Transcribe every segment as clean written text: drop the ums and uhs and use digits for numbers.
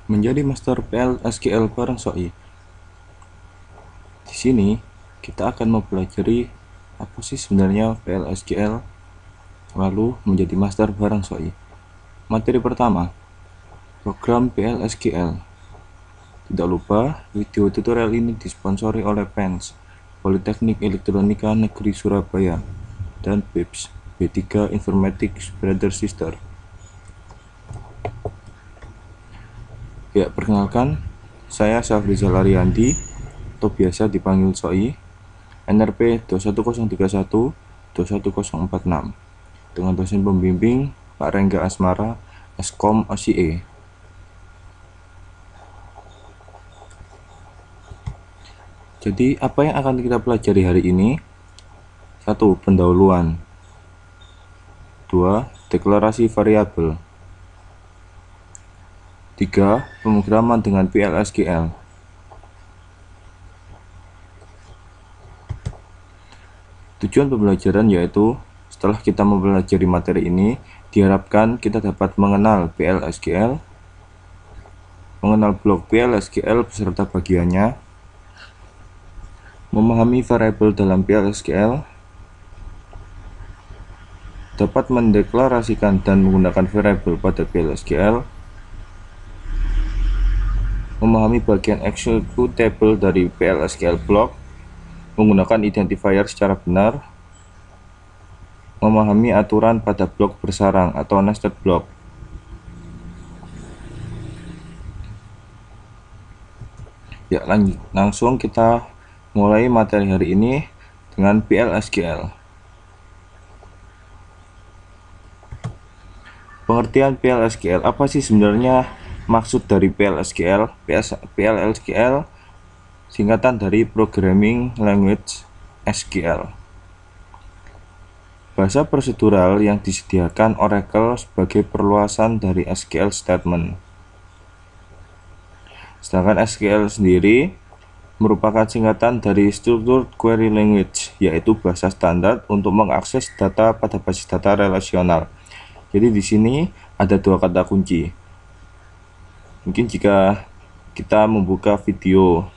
Menjadi master PL/SQL bareng Soi. Di sini kita akan mempelajari apa sih sebenarnya PL/SQL, lalu menjadi master bareng Soi. Materi pertama, program PL/SQL. Tidak lupa, video tutorial ini disponsori oleh PENS, Politeknik Elektronika Negeri Surabaya, dan BIPS, B3 Informatics Brother Sister. Ya, perkenalkan, saya Syafrizal Ariandi, atau biasa dipanggil Soi, NRP 21031 21046, dengan dosen pembimbing Pak Rengga Asmara, Eskom OCE. Jadi, apa yang akan kita pelajari hari ini? 1. Pendahuluan. 2. Deklarasi variabel. 3. Pemrograman dengan PL/SQL. Tujuan pembelajaran yaitu, setelah kita mempelajari materi ini, diharapkan kita dapat mengenal PL/SQL, mengenal blok PL/SQL beserta bagiannya, memahami variabel dalam PL/SQL, dapat mendeklarasikan dan menggunakan variabel pada PL/SQL, memahami bagian executable dari PL/SQL block, menggunakan identifier secara benar, memahami aturan pada blok bersarang atau nested block. Ya, langsung kita mulai materi hari ini dengan PL/SQL. Pengertian PL/SQL, apa sih sebenarnya maksud dari PL/SQL? PL/SQL singkatan dari Programming Language SQL, bahasa prosedural yang disediakan Oracle sebagai perluasan dari SQL statement. Sedangkan SQL sendiri merupakan singkatan dari Structured Query Language, yaitu bahasa standar untuk mengakses data pada basis data relasional. Jadi di sini ada dua kata kunci. Mungkin jika kita membuka video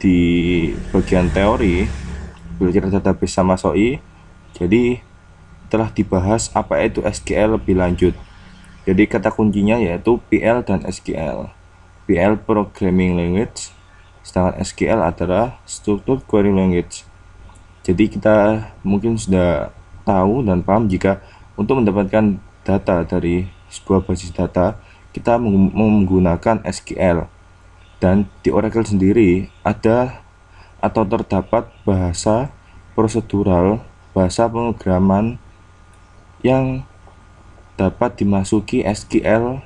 di bagian teori belajar database sama Soi, jadi telah dibahas apa itu SQL lebih lanjut. Jadi kata kuncinya yaitu PL dan SQL. PL Programming Language, sedangkan SQL adalah Structured Query Language. Jadi kita mungkin sudah tahu dan paham jika untuk mendapatkan data dari sebuah basis data, kita menggunakan SQL. Dan di Oracle sendiri ada atau terdapat bahasa prosedural, bahasa pemrograman yang dapat dimasuki SQL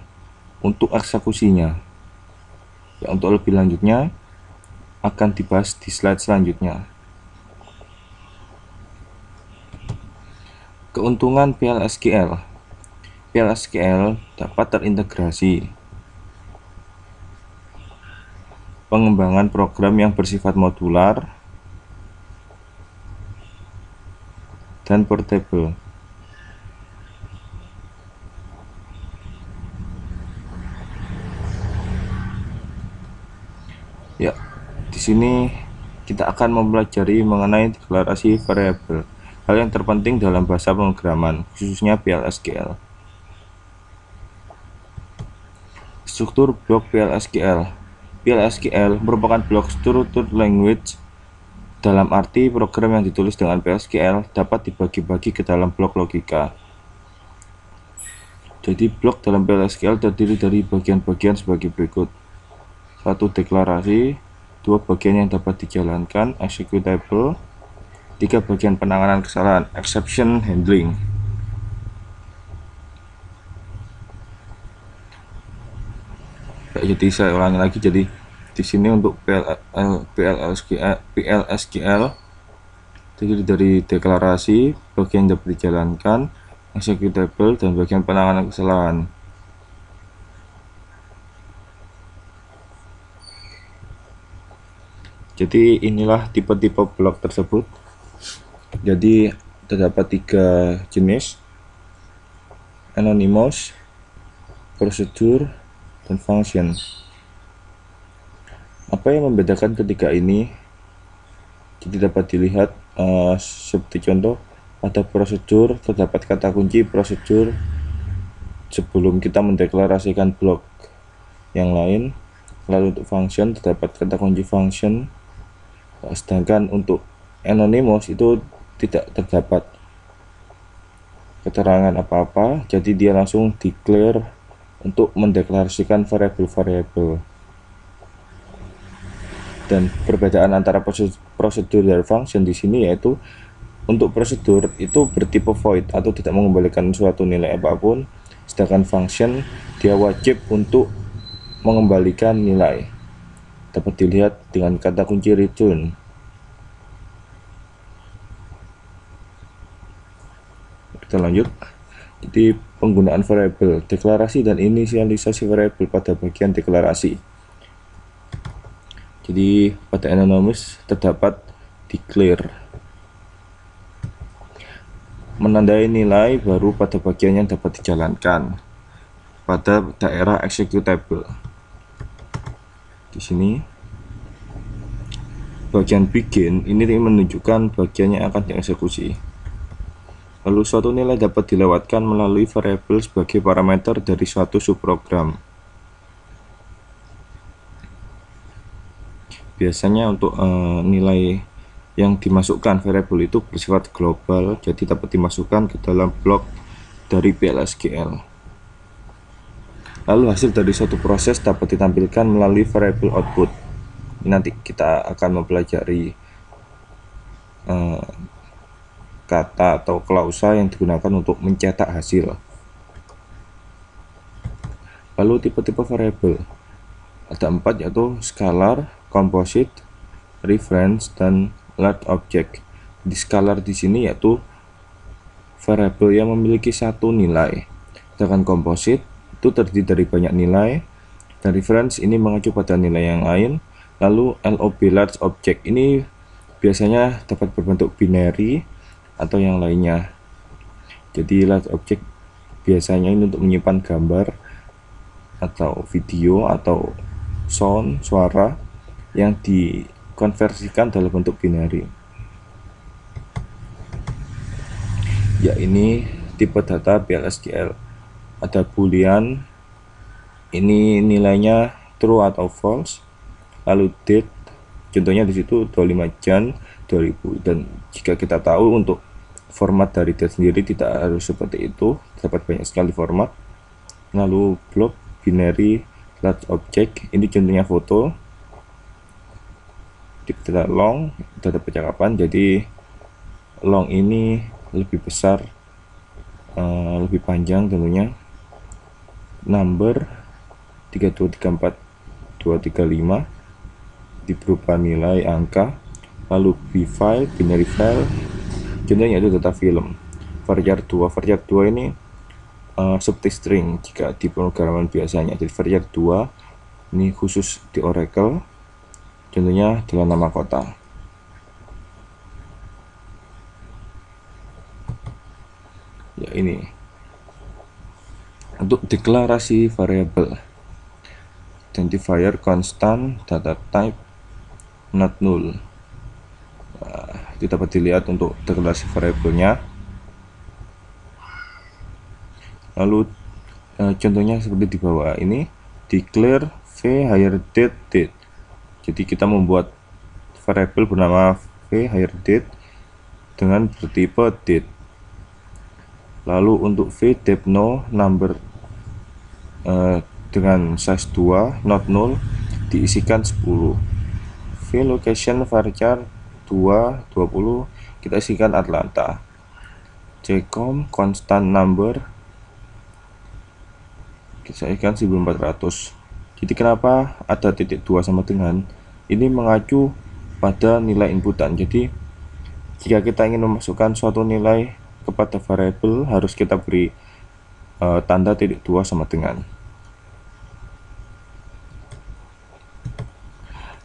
untuk eksekusinya. Ya, untuk lebih lanjutnya akan dibahas di slide selanjutnya. Keuntungan PL/SQL. PL/SQL dapat terintegrasi. Pengembangan program yang bersifat modular dan portable. Ya, di sini kita akan mempelajari mengenai deklarasi variabel, hal yang terpenting dalam bahasa pemrograman, khususnya PL/SQL. Struktur blok PL/SQL. PL/SQL merupakan blok structured language, dalam arti program yang ditulis dengan PL/SQL dapat dibagi-bagi ke dalam blok logika. Jadi blok dalam PL/SQL terdiri dari bagian-bagian sebagai berikut. 1. Deklarasi. 2. Bagian yang dapat dijalankan, executable. 3. Bagian penanganan kesalahan, exception handling. Jadi saya ulangi lagi, jadi di sini untuk PL/SQL terdiri dari deklarasi, bagian yang dapat dijalankan, executable, dan bagian penanganan kesalahan. Jadi inilah tipe-tipe blok tersebut. Jadi terdapat 3 jenis: anonymous, prosedur, dan function. Apa yang membedakan ketiga ini? Jadi dapat dilihat seperti contoh, pada prosedur terdapat kata kunci prosedur sebelum kita mendeklarasikan blok yang lain. Lalu untuk function terdapat kata kunci function, sedangkan untuk anonymous itu tidak terdapat keterangan apa-apa, jadi dia langsung declare untuk mendeklarasikan variabel-variabel. Dan perbedaan antara prosedur dan function di sini yaitu untuk prosedur itu bertipe void atau tidak mengembalikan suatu nilai apapun, sedangkan function dia wajib untuk mengembalikan nilai. Dapat dilihat dengan kata kunci return. Kita lanjut. Jadi penggunaan variabel, deklarasi dan inisialisasi variabel pada bagian deklarasi. Jadi pada anonymous terdapat declare, menandai nilai baru pada bagian yang dapat dijalankan pada daerah executable. Di sini bagian begin ini menunjukkan bagian yang akan dieksekusi. Lalu suatu nilai dapat dilewatkan melalui variabel sebagai parameter dari suatu subprogram. Biasanya untuk nilai yang dimasukkan variabel itu bersifat global, jadi dapat dimasukkan ke dalam blok dari PLSQL. Lalu hasil dari suatu proses dapat ditampilkan melalui variabel output. Nanti kita akan mempelajari kata atau klausa yang digunakan untuk mencetak hasil. Lalu tipe-tipe variabel ada 4, yaitu scalar, composite, reference, dan large object. Di scalar di sini yaitu variabel yang memiliki satu nilai, sedangkan composite itu terdiri dari banyak nilai, dan reference ini mengacu pada nilai yang lain. Lalu LOB large object ini biasanya dapat berbentuk binary atau yang lainnya. Jadi large object biasanya ini untuk menyimpan gambar atau video atau sound, suara yang dikonversikan dalam bentuk binary. Ya, ini tipe data PLSQL. Ada boolean, ini nilainya true atau false. Lalu date, contohnya di situ 25 Jan 2000. Dan jika kita tahu untuk format dari date sendiri tidak harus seperti itu, dapat banyak sekali format. Lalu block, binary, large object, ini contohnya foto. Data long, data percakapan, jadi long ini lebih besar, lebih panjang tentunya. Number 3234235 di berupa nilai angka. Lalu b-file, binary file, contohnya itu data film. Varchar 2, varchar 2 ini seperti string jika di pemrograman biasanya. Jadi varchar 2 ini khusus di Oracle, contohnya adalah nama kota. Ya, ini untuk deklarasi variabel, identifier constant, data type not null. Itu dapat dilihat untuk deklarasi variabelnya. Lalu contohnya seperti di bawah ini, declare v higher date. Jadi kita membuat variabel bernama v higher date dengan bertipe date. Lalu untuk v depth no number dengan size 2 not null diisikan 10. V location varchar 2 20 kita isikan Atlanta. Jcom constant number kita isikan 1400. Jadi kenapa ada titik 2 sama dengan ini mengacu pada nilai inputan. Jadi jika kita ingin memasukkan suatu nilai kepada variabel harus kita beri tanda titik 2 sama dengan.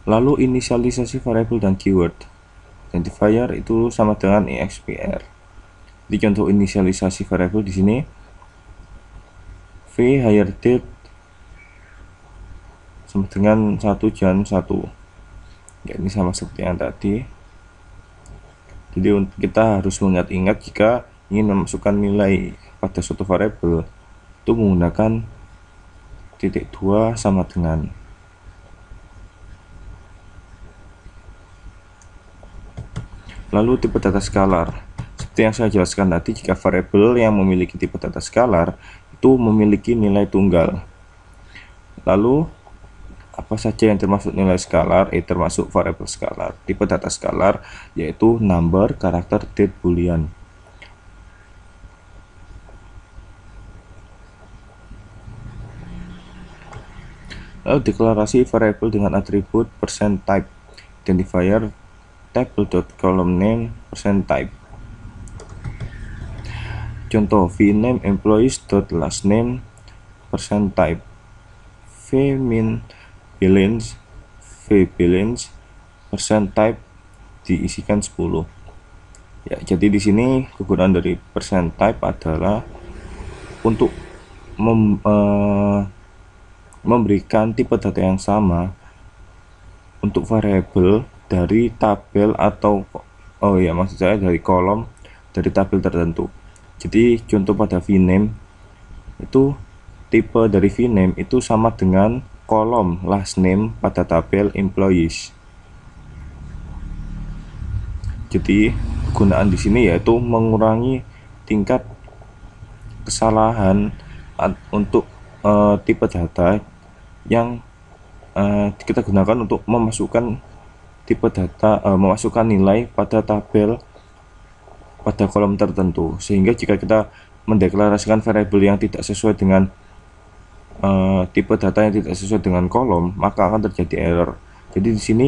Lalu inisialisasi variabel dan keyword. Identifier itu sama dengan expr. Di contoh inisialisasi variabel di sini v higher date sama dengan 1 ya, ini sama seperti yang tadi. Jadi kita harus mengingat-ingat jika ingin memasukkan nilai pada suatu variabel itu menggunakan titik 2 sama dengan. Lalu tipe data skalar. Seperti yang saya jelaskan tadi, jika variabel yang memiliki tipe data skalar itu memiliki nilai tunggal. Lalu apa saja yang termasuk nilai skalar? Termasuk variabel skalar. Tipe data skalar yaitu number, karakter, date, boolean. Lalu deklarasi variabel dengan atribut %type, identifier, table.columnName, %type. Contoh vname employees.lastname, %type. vmin balance, vbalance, %type diisikan 10. Ya, jadi di sini kegunaan dari %type adalah untuk memberikan tipe data yang sama untuk variabel dari tabel atau maksud saya dari kolom dari tabel tertentu. Jadi contoh pada vname itu tipe dari vname itu sama dengan kolom last name pada tabel employees. Jadi kegunaan di sini yaitu mengurangi tingkat kesalahan untuk tipe data yang kita gunakan untuk memasukkan tipe data, memasukkan nilai pada tabel pada kolom tertentu, sehingga jika kita mendeklarasikan variabel yang tidak sesuai dengan tipe data yang tidak sesuai dengan kolom, maka akan terjadi error. Jadi di sini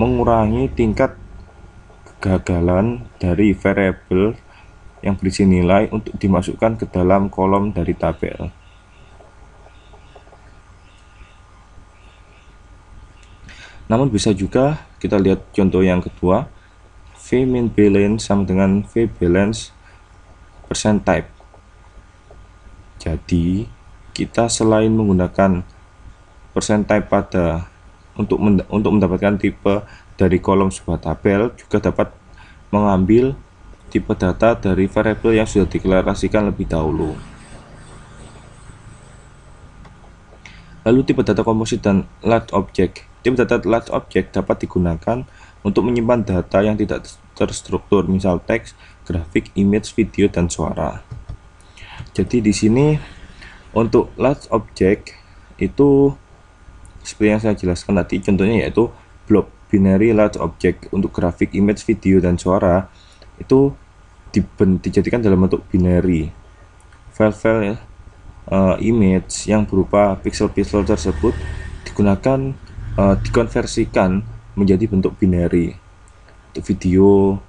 mengurangi tingkat kegagalan dari variabel yang berisi nilai untuk dimasukkan ke dalam kolom dari tabel. Namun bisa juga kita lihat contoh yang kedua, vmin balance sama dengan vbalance %type. Jadi kita selain menggunakan %type pada untuk mendapatkan tipe dari kolom sebuah tabel, juga dapat mengambil tipe data dari variabel yang sudah deklarasikan lebih dahulu. Lalu tipe data komposit dan large object. Tipe data large object dapat digunakan untuk menyimpan data yang tidak terstruktur, misal teks, grafik, image, video, dan suara. Jadi di sini untuk large object itu seperti yang saya jelaskan tadi, contohnya yaitu block binary large object. Untuk grafik, image, video, dan suara itu dijadikan dalam bentuk binary. File-file image yang berupa pixel-pixel tersebut digunakan dikonversikan menjadi bentuk binary. Untuk video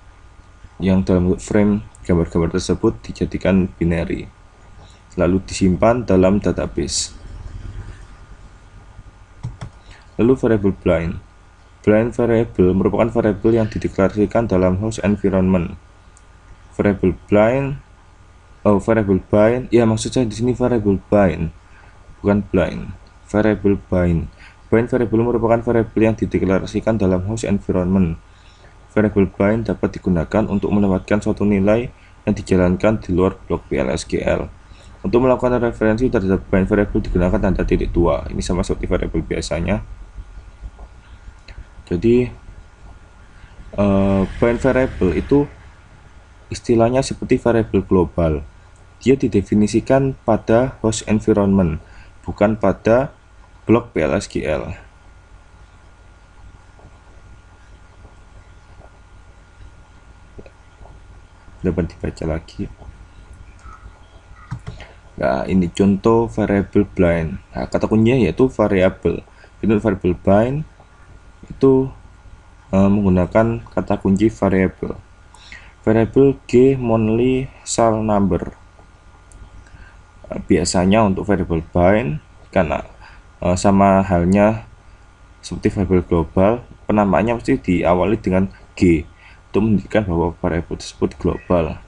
yang dalam bentuk frame gambar-gambar tersebut dijadikan binary, lalu disimpan dalam database. Lalu variable blind. Blind variable merupakan variabel yang dideklarasikan dalam host environment. Variable bind, ya maksud saya di sini variable bind, bukan blind. Variable bind. Bind variable merupakan variabel yang dideklarasikan dalam host environment. Variable bind dapat digunakan untuk menempatkan suatu nilai yang dijalankan di luar blok PLSQL. Untuk melakukan referensi terhadap bind variable digunakan tanda titik 2. Ini sama seperti variabel biasanya. Jadi bind variable itu istilahnya seperti variabel global. Dia didefinisikan pada host environment, bukan pada blok PLSQL. Dapat dibaca lagi. Nah, ini contoh variable blind. Nah, kata kuncinya yaitu variable. Untuk variable bind itu menggunakan kata kunci variable. Variable G monthly sal number. Biasanya untuk variable bind, karena sama halnya seperti variable global, penamaannya pasti diawali dengan G untuk menunjukkan bahwa variable tersebut global.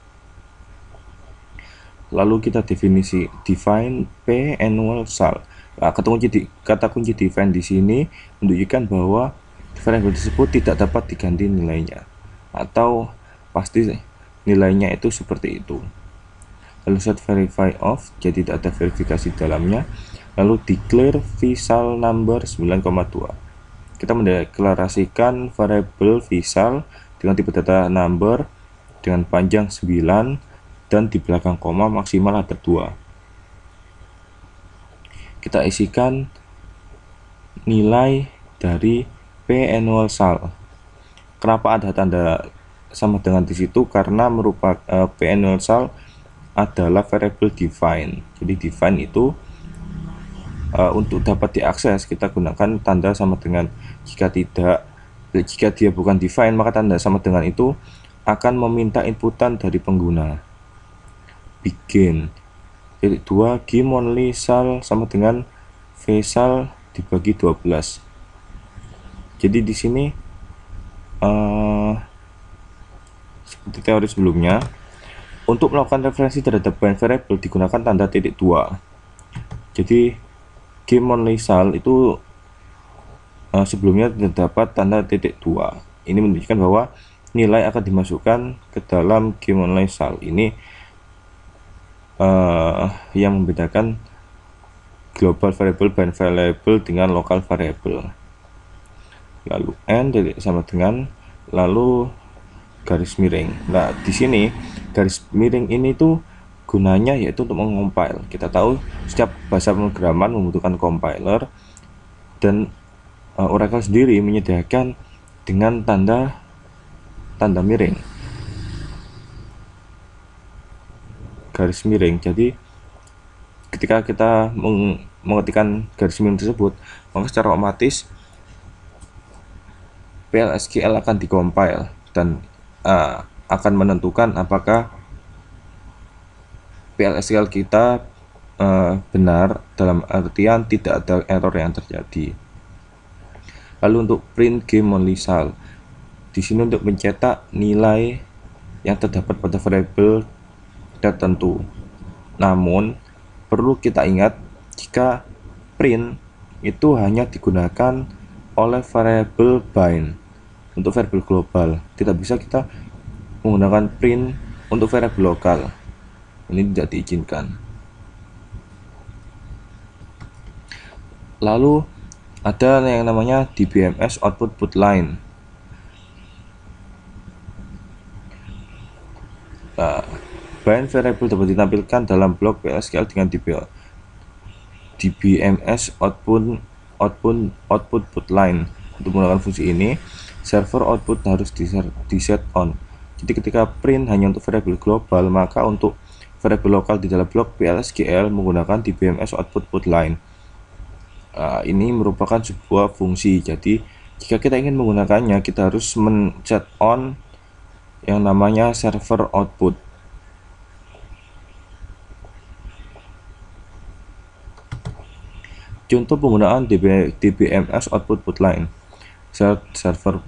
Lalu kita define P annual sal. P Nah, kata kunci define di sini menunjukkan bahwa variabel tersebut tidak dapat diganti nilainya, atau pasti nilainya itu seperti itu. Lalu set verify off, jadi tidak ada verifikasi dalamnya. Lalu declare visal number 9,2. Kita mendeklarasikan variabel visal dengan tipe data number dengan panjang 9 dan di belakang koma maksimal ada 2. Kita isikan nilai dari P annual sal. Kenapa ada tanda sama dengan di situ? Karena merupakan P annual sal adalah variable define. Jadi define itu untuk dapat diakses kita gunakan tanda sama dengan. Jika dia bukan define, maka tanda sama dengan itu akan meminta inputan dari pengguna. Begin. Jadi 2 game only sal sama dengan v-sal dibagi 12. Jadi di sini seperti teori sebelumnya, untuk melakukan referensi terhadap bind variable digunakan tanda titik 2. Jadi game only sal itu sebelumnya terdapat tanda titik 2. Ini menunjukkan bahwa nilai akan dimasukkan ke dalam game only sal. Ini yang membedakan global variable bind variable dengan local variable. Lalu n sama dengan lalu garis miring. Nah, di sini garis miring ini tuh gunanya yaitu untuk mengompil. Kita tahu setiap bahasa pemrograman membutuhkan compiler, dan Oracle sendiri menyediakan dengan tanda miring, garis miring. Jadi ketika kita mengetikkan garis miring tersebut, maka secara otomatis PLSQL akan dikompil dan akan menentukan apakah PLSQL kita benar, dalam artian tidak ada error yang terjadi. Lalu untuk print game only sal, di sini untuk mencetak nilai yang terdapat pada variabel tertentu. Namun perlu kita ingat, jika print itu hanya digunakan oleh variabel bind untuk variabel global, tidak bisa kita menggunakan print untuk variabel lokal. Ini tidak diizinkan. Lalu ada yang namanya DBMS output put line. Nah, bind variable dapat ditampilkan dalam blok PLSQL dengan DBMS output put line. Untuk menggunakan fungsi ini, server output harus di-set on. Jadi ketika print hanya untuk variabel global, maka untuk variabel lokal di dalam blok PLSQL menggunakan DBMS output put line. Ini merupakan sebuah fungsi. Jadi jika kita ingin menggunakannya, kita harus men-set on yang namanya server output. Contoh penggunaan DBMS output put line: server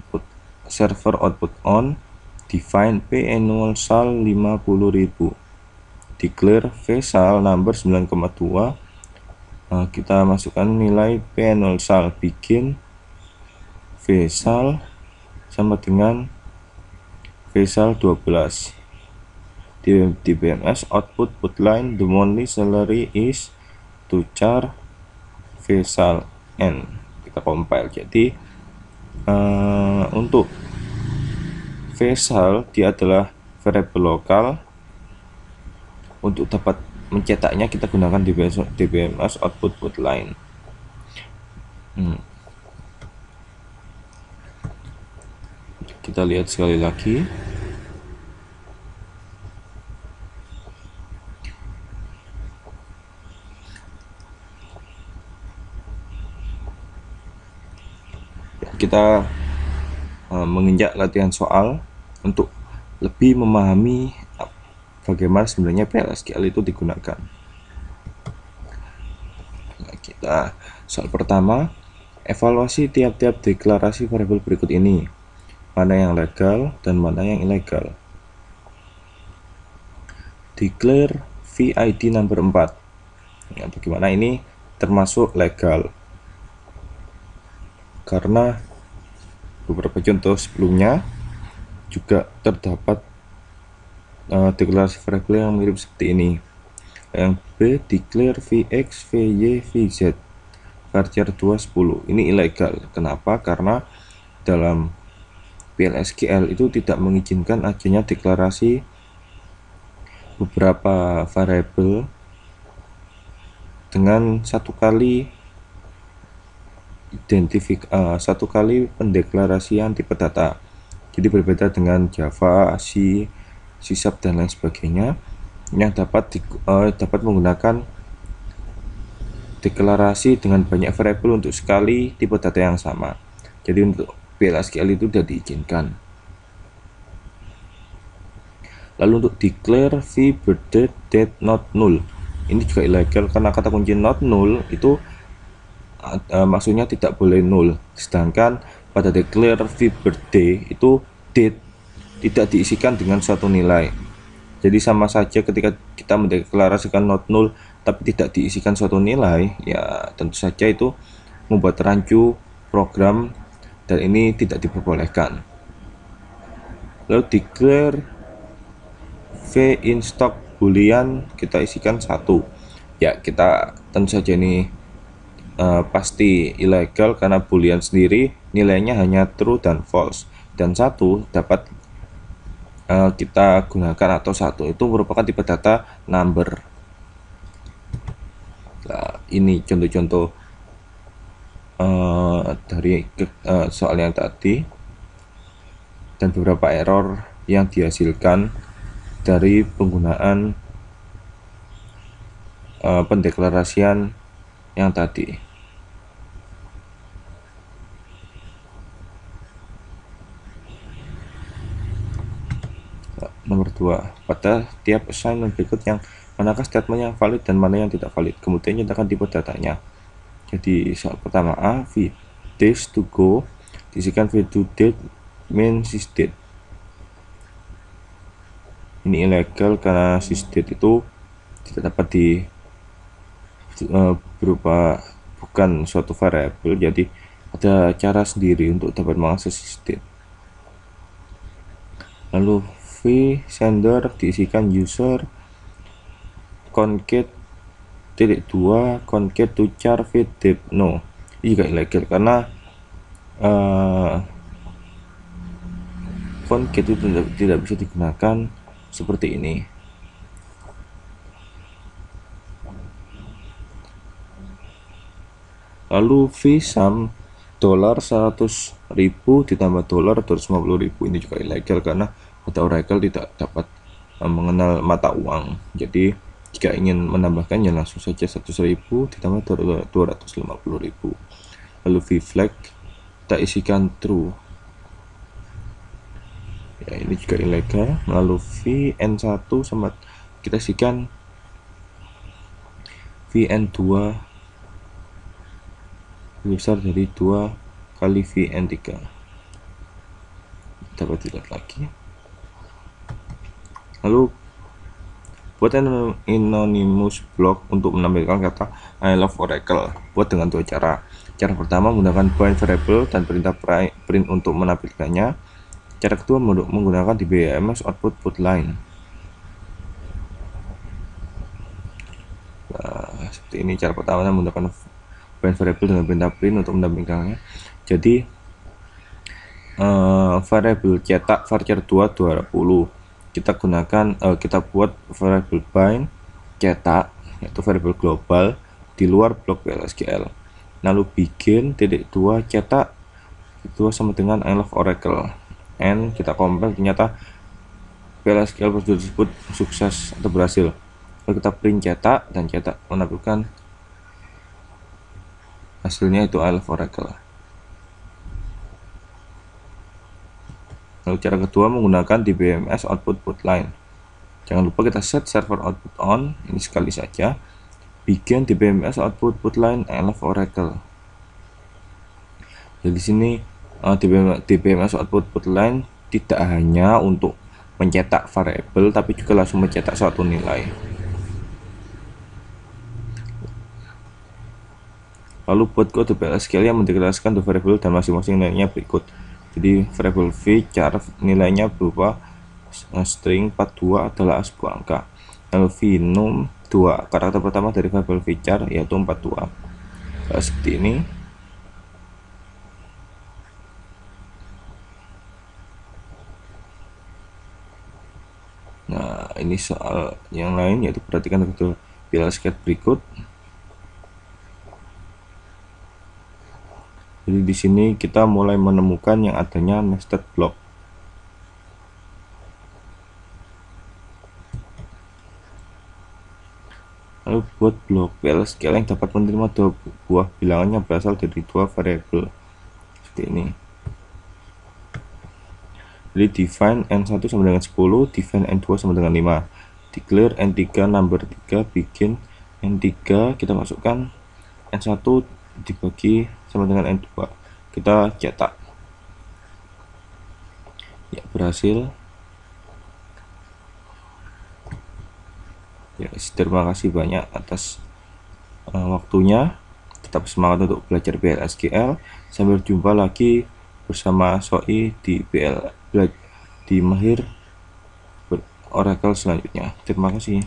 output on, define P annual sal 50.000, declare V sal number 9,2. Kita masukkan nilai P annual sal, begin V sal sama dengan v-sal 12. DBMS output put line, the monthly salary is to char v-sal n. Kita compile. Jadi untuk v-sal dia adalah variable lokal. Untuk dapat mencetaknya kita gunakan DBMS output put line. Kita lihat sekali lagi. Kita menginjak latihan soal untuk lebih memahami bagaimana sebenarnya PLSQL itu digunakan. Nah, kita soal pertama, evaluasi tiap-tiap deklarasi variabel berikut ini. Mana yang legal dan mana yang ilegal. Declare VID number 4. Nah, bagaimana ini termasuk legal, karena beberapa contoh sebelumnya juga terdapat deklarasi variabel yang mirip seperti ini. Yang B, declare Vx, Vy, Vz varchar 210. Ini ilegal. Kenapa? Karena dalam PLSQL itu tidak mengizinkan adanya deklarasi beberapa variabel dengan satu kali satu kali pendeklarasian tipe data. Jadi berbeda dengan Java, C, C#, dan lain sebagainya yang dapat menggunakan deklarasi dengan banyak variabel untuk sekali tipe data yang sama. Jadi untuk PLSQL itu tidak diizinkan. Lalu untuk declare v birthday date not null, ini juga ilegal karena kata kunci not null itu maksudnya tidak boleh null, sedangkan pada declare v birthday itu date tidak diisikan dengan suatu nilai. Jadi sama saja ketika kita mendeklarasikan not null tapi tidak diisikan suatu nilai, ya tentu saja itu membuat rancu program dan ini tidak diperbolehkan. Lalu declare v in stock boolean kita isikan 1, ya kita tentu saja ini pasti ilegal karena boolean sendiri nilainya hanya true dan false, dan 1 dapat kita gunakan atau 1 itu merupakan tipe data number. Nah, ini contoh-contoh dari soal yang tadi dan beberapa error yang dihasilkan dari penggunaan pendeklarasian yang tadi. Nomor 2, pada tiap assignment berikut yang manakah statement yang valid dan mana yang tidak valid, kemudian nyatakan tipe datanya. Jadi soal pertama A, v days to go diisikan v to date main sysdate. Ini ilegal karena sysdate itu tidak dapat berupa bukan suatu variabel, jadi ada cara sendiri untuk dapat mengakses sysdate. Lalu v sender diisikan user concat -2 concat to char v dep no. Ini juga ilegal karena concat itu tidak bisa digunakan seperti ini. Lalu v sum $100.000 ditambah $250.000, ini juga ilegal karena pada Oracle tidak dapat mengenal mata uang. Jadi jika ingin menambahkannya langsung saja 100.000 ditambah 250.000. Lalu v flag kita isikan true, ya ini juga ilegal. Lalu vn1 sama kita isikan vn2 lebih besar dari 2 kali vn3, dapat dilihat lagi. Lalu buat anonymous block untuk menampilkan kata I love Oracle. Buat dengan dua cara. Cara pertama menggunakan bind variable dan perintah print untuk menampilkannya. Cara kedua menggunakan DBMS output put line. Nah, seperti ini cara pertama menggunakan bind variable dengan perintah print untuk menampilkannya. Jadi variabel cetak varchar 220 kita gunakan, kita buat variabel bind cetak yaitu variabel global di luar blok PLSQL. Lalu begin -2 cetak itu sama dengan I love Oracle, and kita compile, ternyata PLSQL prosedur tersebut sukses atau berhasil. Lalu kita print cetak dan cetak menampilkan hasilnya itu I love Oracle. Lalu cara kedua menggunakan DBMS output put line. Jangan lupa kita set server output on, ini sekali saja. Begin DBMS output put line I love Oracle. Jadi di sini DBMS output put line tidak hanya untuk mencetak variabel tapi juga langsung mencetak suatu nilai. Lalu buat kode PLSQL yang mendeklarasikan dua variabel dan masing-masing nilainya berikut. Jadi variabel v char nilainya berupa string 42 adalah sebuah angka. Lalu v num 2 karakter pertama dari variabel v char yaitu 42. Seperti ini. Nah, ini soal yang lain, yaitu perhatikan kode PLSQL berikut. Jadi di sini kita mulai menemukan yang adanya nested block. Lalu buat blok PLSQL yang dapat menerima dua buah bilangan yang berasal dari dua variabel seperti ini. Jadi define n1 sama dengan 10, define n2 sama dengan 5, declare n3 number 3, bikin n3, kita masukkan n1 dibagi sama dengan n2, kita cetak. Ya, berhasil. Ya, terima kasih banyak atas waktunya. Tetap semangat untuk belajar PLSQL. Sampai jumpa lagi bersama Soi di Mahir Oracle selanjutnya. Terima kasih.